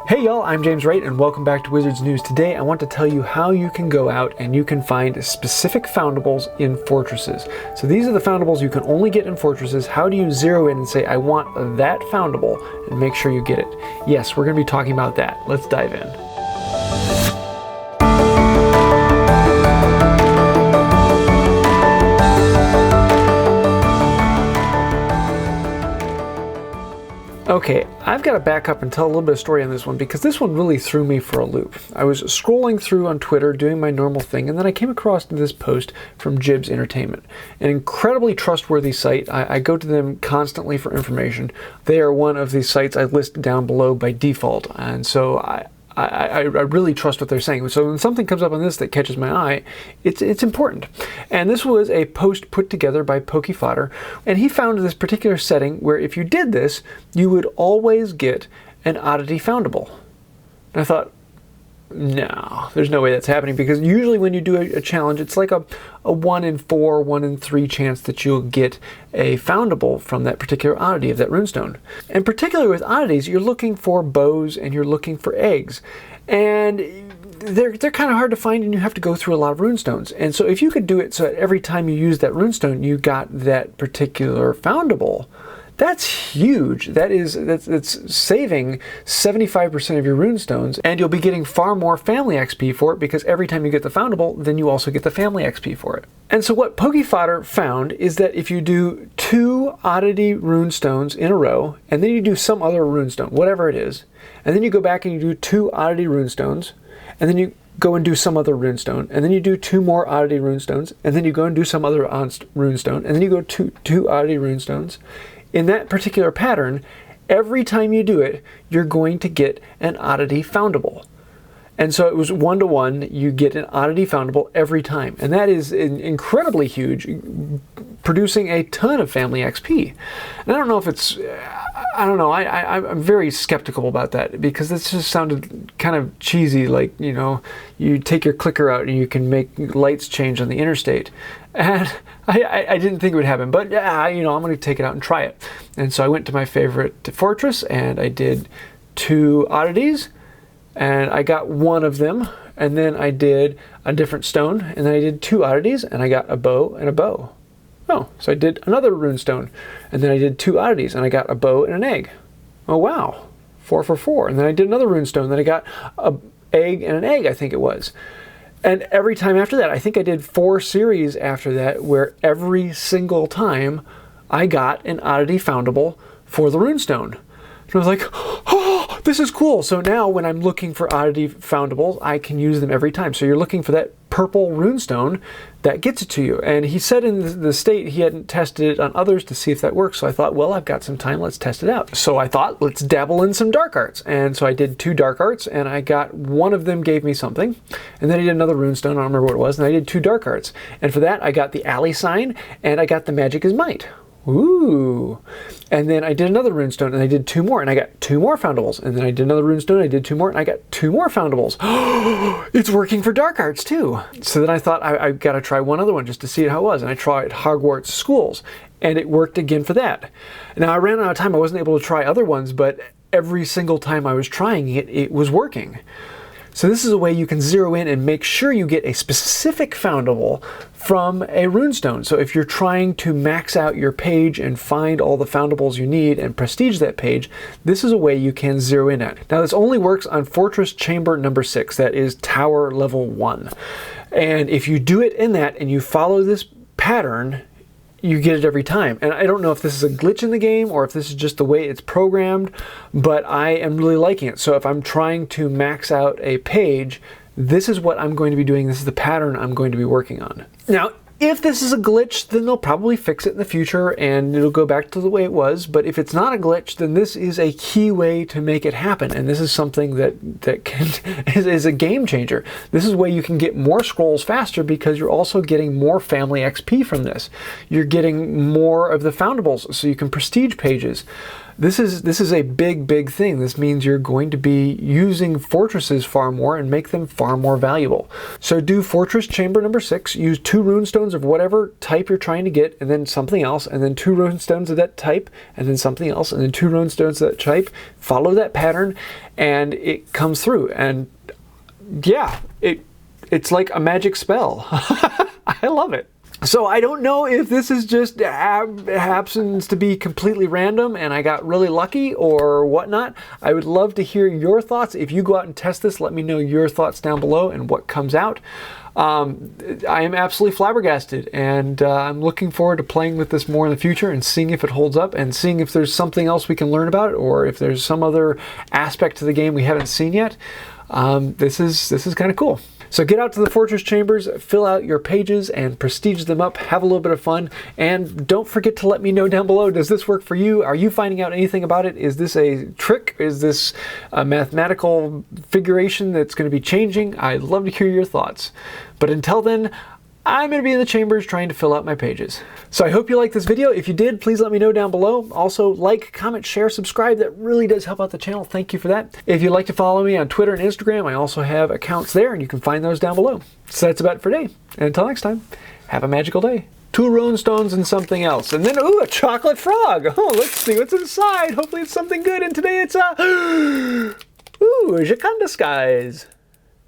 Hey y'all, I'm JamesWright and welcome back to Wizards News. Today I want to tell you how you can go out and you can find specific foundables in fortresses. So these are the foundables you can only get in fortresses. How do you zero in and say, I want that foundable, and make sure you get it? Yes, we're going to be talking about that. Let's dive in. Okay, I've got to back up and tell a little bit of story on this one because this one really threw me for a loop. I was scrolling through on Twitter doing my normal thing, and then I came across this post from Jibs Entertainment, an incredibly trustworthy site. I go to them constantly for information. They are one of the sites I list down below by default, and so I really trust what they're saying. So when something comes up on this that catches my eye, it's important. And this was a post put together by Pokéfodder, and he found this particular setting where if you did this, you would always get an oddity foundable. And I thought, no, there's no way that's happening, because usually when you do a challenge, it's like a 1 in 4, 1 in 3 chance that you'll get a foundable from that particular oddity of that runestone. And particularly with oddities, you're looking for bows and you're looking for eggs. And they're kind of hard to find, and you have to go through a lot of runestones. And so if you could do it so that every time you use that runestone, you got that particular foundable, that's huge. That's saving 75% of your runestones, and you'll be getting far more family XP for it, because every time you get the foundable, then you also get the family XP for it. And so what Pokéfodder found is that if you do 2 oddity runestones in a row, and then you do some other runestone, whatever it is, and then you go back and you do 2 oddity runestones, and then you go and do some other runestone, and then you do 2 more oddity runestones, and then you go and do some other runestone, and then you go 2 oddity runestones. In that particular pattern, every time you do it, you're going to get an oddity foundable. And so it was 1-to-1, you get an oddity foundable every time. And that is incredibly huge, producing a ton of family XP. And I don't know if it's, I'm very skeptical about that, because this just sounded kind of cheesy, like, you know, you take your clicker out and you can make lights change on the interstate. And I didn't think it would happen, but yeah, you know, I'm going to take it out and try it. And so I went to my favorite fortress and I did 2 oddities, and I got 1 of them, and then I did a different stone, and then I did 2 oddities, and I got a bow and a bow. Oh, so I did another runestone, and then I did 2 oddities, and I got a bow and an egg. Oh wow, 4 for 4. And then I did another runestone, and then I got an egg and an egg, I think it was. And every time after that, I think I did 4 series after that, where every single time I got an oddity foundable for the runestone. And I was like, oh, this is cool. So now when I'm looking for oddity foundables, I can use them every time. So you're looking for that purple runestone, that gets it to you. And he said in the state he hadn't tested it on others to see if that works. So I thought, well, I've got some time, let's test it out. So I thought, let's dabble in some dark arts. And so I did 2 dark arts, and I got 1 of them gave me something. And then I did another runestone, I don't remember what it was, and I did 2 dark arts. And for that, I got the alley sign, and I got the magic is might. Ooh. And then I did another runestone, and I did 2 more, and I got 2 more foundables. And then I did another runestone, and I did 2 more, and I got 2 more foundables. It's working for dark arts too. So then I thought I've got to try one other one just to see how it was. And I tried Hogwarts Schools, and it worked again for that. Now I ran out of time. I wasn't able to try other ones, but every single time I was trying it, it was working. So this is a way you can zero in and make sure you get a specific foundable from a runestone. So if you're trying to max out your page and find all the foundables you need and prestige that page, this is a way you can zero in at. Now this only works on Fortress Chamber number 6, that is Tower level 1. And if you do it in that and you follow this pattern, you get it every time. And I don't know if this is a glitch in the game or if this is just the way it's programmed, but I am really liking it. So if I'm trying to max out a page, this is what I'm going to be doing. This is the pattern I'm going to be working on. Now, if this is a glitch, then they'll probably fix it in the future and it'll go back to the way it was. But if it's not a glitch, then this is a key way to make it happen. And this is something that is a game changer. This is a way you can get more scrolls faster, because you're also getting more family XP from this. You're getting more of the foundables, so you can prestige pages. This is a big thing. This means you're going to be using fortresses far more and make them far more valuable. So do fortress chamber number 6, use 2 runestones of whatever type you're trying to get, and then something else, and then 2 runestones of that type, and then something else, and then 2 runestones of that type. Follow that pattern, and it comes through. And yeah, it's like a magic spell. I love it. So I don't know if this is just happens to be completely random and I got really lucky or whatnot. I would love to hear your thoughts. If you go out and test this, let me know your thoughts down below and what comes out. I am absolutely flabbergasted, and I'm looking forward to playing with this more in the future and seeing if it holds up and seeing if there's something else we can learn about it, or if there's some other aspect to the game we haven't seen yet. This is kind of cool. So get out to the fortress chambers, fill out your pages, and prestige them up. Have a little bit of fun, and don't forget to let me know down below, does this work for you? Are you finding out anything about it? Is this a trick? Is this a mathematical figuration that's going to be changing? I'd love to hear your thoughts. But until then, I'm going to be in the chambers trying to fill out my pages. So I hope you liked this video. If you did, please let me know down below. Also, like, comment, share, subscribe. That really does help out the channel. Thank you for that. If you'd like to follow me on Twitter and Instagram, I also have accounts there, and you can find those down below. So that's about it for today. And until next time, have a magical day. 2 runestones and something else. And then, ooh, a chocolate frog. Oh, let's see what's inside. Hopefully it's something good. And today it's a, ooh, Jaconda skies.